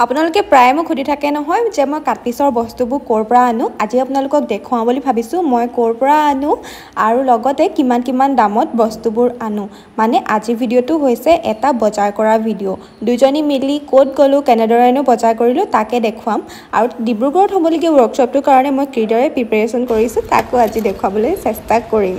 আপোনালোকে প্ৰায় মোক সুধি থাকে নহয় যে মই কাটপিছৰ বস্তুবোৰ ক'ৰ পৰা আনো। আজি আপোনালোকক দেখুৱাওঁ বুলি ভাবিছোঁ মই ক'ৰ পৰা আনো আৰু লগতে কিমান কিমান দামত বস্তুবোৰ আনো। মানে আজি ভিডিঅ'টো হৈছে এটা বজাৰ কৰা ভিডিঅ'। দুজনী মিলি ক'ত গ'লো কেনেদৰেনো বজাৰ কৰিলোঁ তাকে দেখুৱাম আৰু ডিব্ৰুগড়ত হ'বলগীয়া ৱৰ্কশ্বপটোৰ কাৰণে মই কিদৰে প্ৰিপেৰেশ্যন কৰিছোঁ তাকো আজি দেখুৱাবলৈ চেষ্টা কৰিম।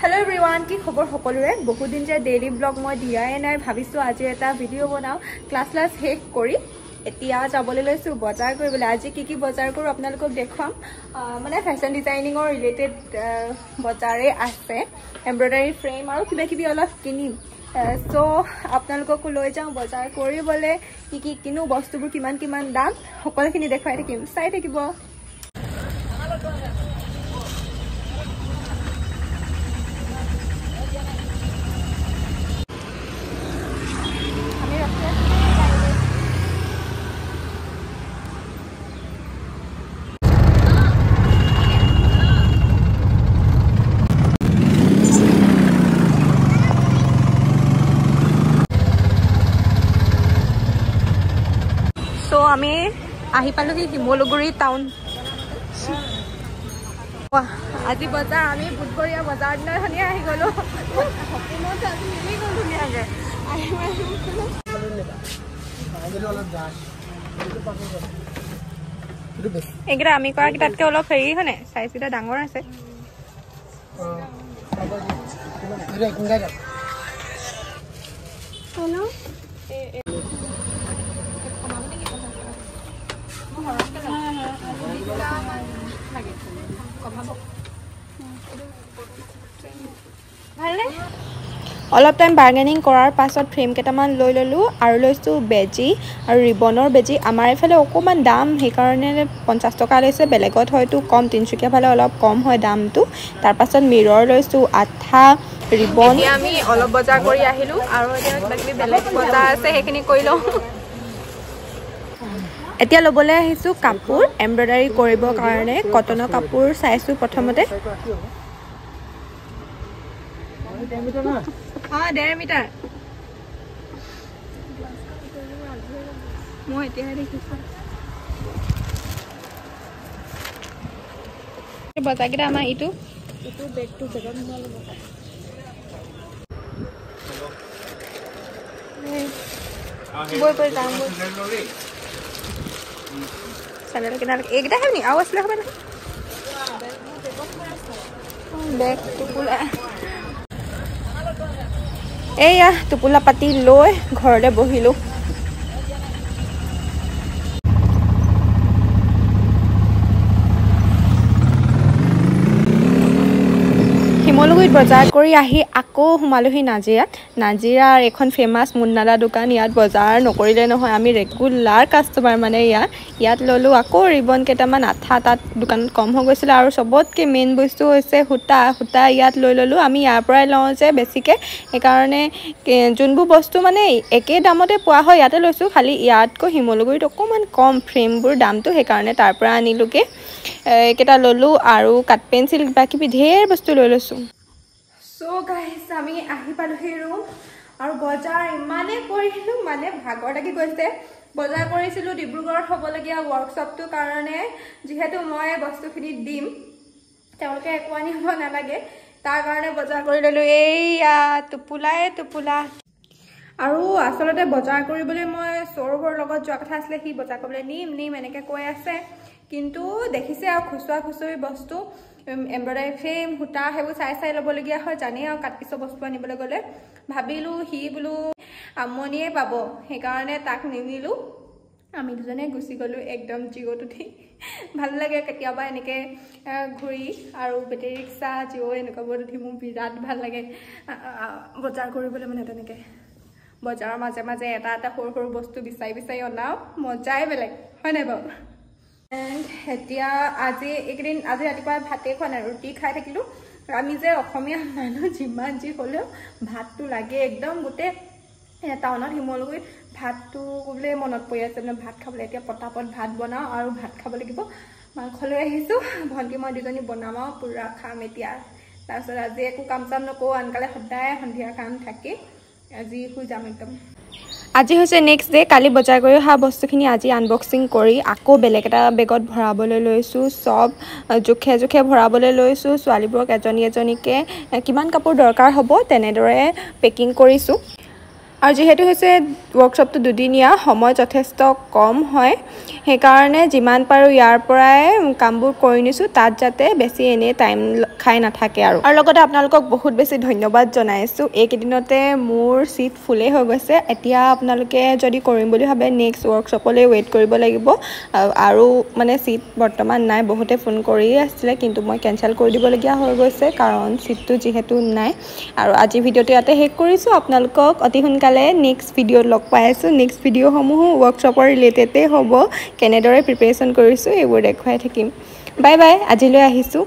হেল্ল' এভৰিৱান, কি খবৰ সকলোৰে? বহুত দিন যে ডেইলি ব্লগ মই দিয়াই নাই, ভাবিছোঁ আজি এটা ভিডিঅ' বনাওঁ। ক্লাছ শেষ কৰি এতিয়া যাবলৈ লৈছোঁ বজাৰ কৰিবলৈ। আজি কি কি বজাৰ কৰোঁ আপোনালোকক দেখুৱাম। মানে ফেশ্বন ডিজাইনিঙৰ ৰিলেটেড বজাৰেই আছে, এমব্ৰইডাৰী ফ্ৰেম আৰু কিবা কিবি অলপ কিনিম। চ' আপোনালোককো লৈ যাওঁ বজাৰ কৰিবলৈ, কি কি কিনো, বস্তুবোৰ কিমান কিমান দাম, সকলোখিনি দেখুৱাই থাকিম, চাই থাকিব। আমি আহি পালোহি শিমলুগুৰি টাউন। আজি বজাৰ আমি বুধবৰীয়া বজাৰ দিনাখনি আহি গ'লো। এইকেইটা আমি কৰা কেইটাতকে অলপ হেৰি হয় নাই, চাইজ কেইটা ডাঙৰ আছে। অলপ টাইম বাৰ্গেনিং কৰাৰ পাছত ফ্ৰেম কেইটামান লৈ ল'লোঁ আৰু লৈছোঁ বেজি আৰু ৰিবনৰ বেজি। আমাৰ এইফালে অকণমান দাম, সেইকাৰণে 50 টকা লৈছে, বেলেগত হয়তো কম, তিনিচুকীয়া ফালে অলপ কম হয় দামটো। তাৰপাছত মিৰৰ লৈছোঁ, আঠা, ৰিবন। এতিয়া আমি অলপ বজাৰ কৰি আহিলোঁ আৰু এতিয়া কিবা কিবি বেলেগ বজাৰ আছে সেইখিনি কৰি লওঁ। এতিয়া ল'বলৈ আহিছোঁ কাপোৰ এমব্ৰইডাৰী কৰিবৰ কাৰণে। কটনৰ কাপোৰ চাইছোঁ প্ৰথমতে। 1.5 মিটাৰ মই এতিয়াহে দেখিছোঁ। বজাৰকেইটা আমাৰ ইটো বেগটো জেগাত সোমাই ল'ব। বৈ যাম চেনেল কিনা এইকেইটা খাবি নি? আৰু আছিলে খাবে নহয় বেগ টোপোলা। এইয়া টোপোলা পাতি লৈ ঘৰতে বহিলোঁ। শিমলুগুৰিত বজাৰ কৰি আহি আকৌ সোমালোহি নাজিৰাত। নাজিৰাৰ এখন ফেমাছ মুন্নাদা দোকান, ইয়াত বজাৰ নকৰিলে নহয়, আমি ৰেগুলাৰ কাষ্টমাৰ মানে ইয়াত ল'লোঁ আকৌ ৰিবন কেইটামান, আঠা তাত দোকানত কম হৈ গৈছিলে আৰু চবতকৈ মেইন বস্তু হৈছে সূতা ইয়াত লৈ ল'লোঁ। আমি ইয়াৰ পৰাই লওঁ যে বেছিকৈ, সেইকাৰণে যোনবোৰ বস্তু মানে একেই দামতে পোৱা হয় ইয়াতে লৈছোঁ, খালি ইয়াতকৈ শিমলুগুৰিত অকণমান কম ফ্ৰেমবোৰ দামটো, সেইকাৰণে তাৰ পৰা আনিলোঁগৈ। এইকেইটা ল'লোঁ আৰু কাঠ পেঞ্চিল কিবা কিবি ঢেৰ বস্তু লৈ লৈছোঁ। চ' গাইছ আমি আহি পালোহি ৰুম আৰু বজাৰ ইমানেই কৰিলোঁ মানে ভাগৰ লাগি গৈছে। বজাৰ কৰিছিলোঁ ডিব্ৰুগড়ত হ'বলগীয়া ৱৰ্কশ্বপটোৰ কাৰণে, যিহেতু মই বস্তুখিনি দিম, তেওঁলোকে একো আনিব নালাগে, তাৰ কাৰণে বজাৰ কৰি ল'লোঁ। এইয়া টোপোলা আৰু আচলতে বজাৰ কৰিবলৈ মই সৌৰভৰ লগত যোৱা কথা আছিলে, সি বজাৰ কৰিবলৈ নিম এনেকৈ কৈ আছে, কিন্তু দেখিছে আৰু খুচুৰি বস্তু এমব্ৰইডাৰী ফ্ৰেম, সূতা সেইবোৰ চাই ল'বলগীয়া হয়, জানেই আৰু কাটপিছৰ বস্তু আনিবলৈ গ'লে। ভাবিলোঁ সি বোলো আমনিয়ে পাব, সেইকাৰণে তাক নিনিলোঁ। আমি দুজনে গুচি গ'লোঁ একদম জিঅ'ত উঠি। ভাল লাগে কেতিয়াবা এনেকৈ ঘূৰি, আৰু বেটেৰী ৰিক্সা, জিঅ' এনেকুৱাবোৰত উঠি মোৰ বিৰাট ভাল লাগে বজাৰ কৰিবলৈ। মানে তেনেকৈ বজাৰৰ মাজে মাজে এটা সৰু সৰু বস্তু বিচাৰি অনাও মজাই বেলেগ, হয় নাই বাৰু? এতিয়া আজি ৰাতিপুৱা ভাতেই খোৱা নাই, ৰুটি খাই থাকিলোঁ। আমি যে অসমীয়া মানুহ যিমান যি হ'লেও ভাতটো লাগে একদম। গোটেই টাউনত শিমলুগুৰিত ভাতটো বোলে মনত পৰি আছে, মানে ভাত খাবলৈ। এতিয়া পটাপট ভাত বনাওঁ আৰু ভাত খাব লাগিব। মাংস লৈ আহিছোঁ, ভণ্টি মই দুজনী বনাম আৰু পুৰা খাম এতিয়া। তাৰপিছত আজি একো কাম চাম নকৰোঁ আনকালে সদায় সন্ধিয়া কাম থাকে আজি শুই যাম একদম আজি হৈছে নেক্সট ডে কালি বজাৰ কৰি অহা বস্তুখিনি আজি আনবক্সিং কৰি আকৌ বেলেগ এটা বেগত ভৰাবলৈ লৈছোঁ সব জোখে জোখে ভৰাবলৈ লৈছোঁ ছোৱালীবোৰক এজনী এজনীকে কিমান কাপোৰ দৰকাৰ হ'ব তেনেদৰে পেকিং কৰিছোঁ আৰু যেহেতু হৈছে ৱৰ্কশ্বপটো দুদিনীয়া সময় যথেষ্ট কম হয় সেইকাৰণে যিমান পাৰোঁ ইয়াৰ পৰাই কামবোৰ কৰি নিছোঁ তাত যাতে বেছি এনেই টাইম খাই নাথাকে আৰু লগতে আপোনালোকক বহুত বেছি ধন্যবাদ জনাইছোঁ এইকেইদিনতে মোৰ চিট ফুলেই হৈ গৈছে এতিয়া আপোনালোকে যদি কৰিম বুলি ভাবে নেক্সট ৱৰ্কশ্বপলৈ ৱেইট কৰিব লাগিব আৰু মানে চিট বৰ্তমান নাই বহুতে ফোন কৰিয়ে আছিলে কিন্তু মই কেঞ্চেল কৰি দিবলগীয়া হৈ গৈছে কাৰণ চিটটো যিহেতু নাই আৰু আজি ভিডিঅ'টো ইয়াতে শেষ কৰিছোঁ আপোনালোকক অতি সোনকালে নেক্সট ভিডিঅ'ত লগ পাই আছোঁ নেক্সট ভিডিঅ'সমূহো ৱৰ্কশ্বপৰ ৰিলেটেডেই হ'ব কেনেদৰে প্ৰিপেৰেশ্যন কৰিছোঁ এইবোৰ দেখুৱাই থাকিম বাই বাই আজিলৈ আহিছোঁ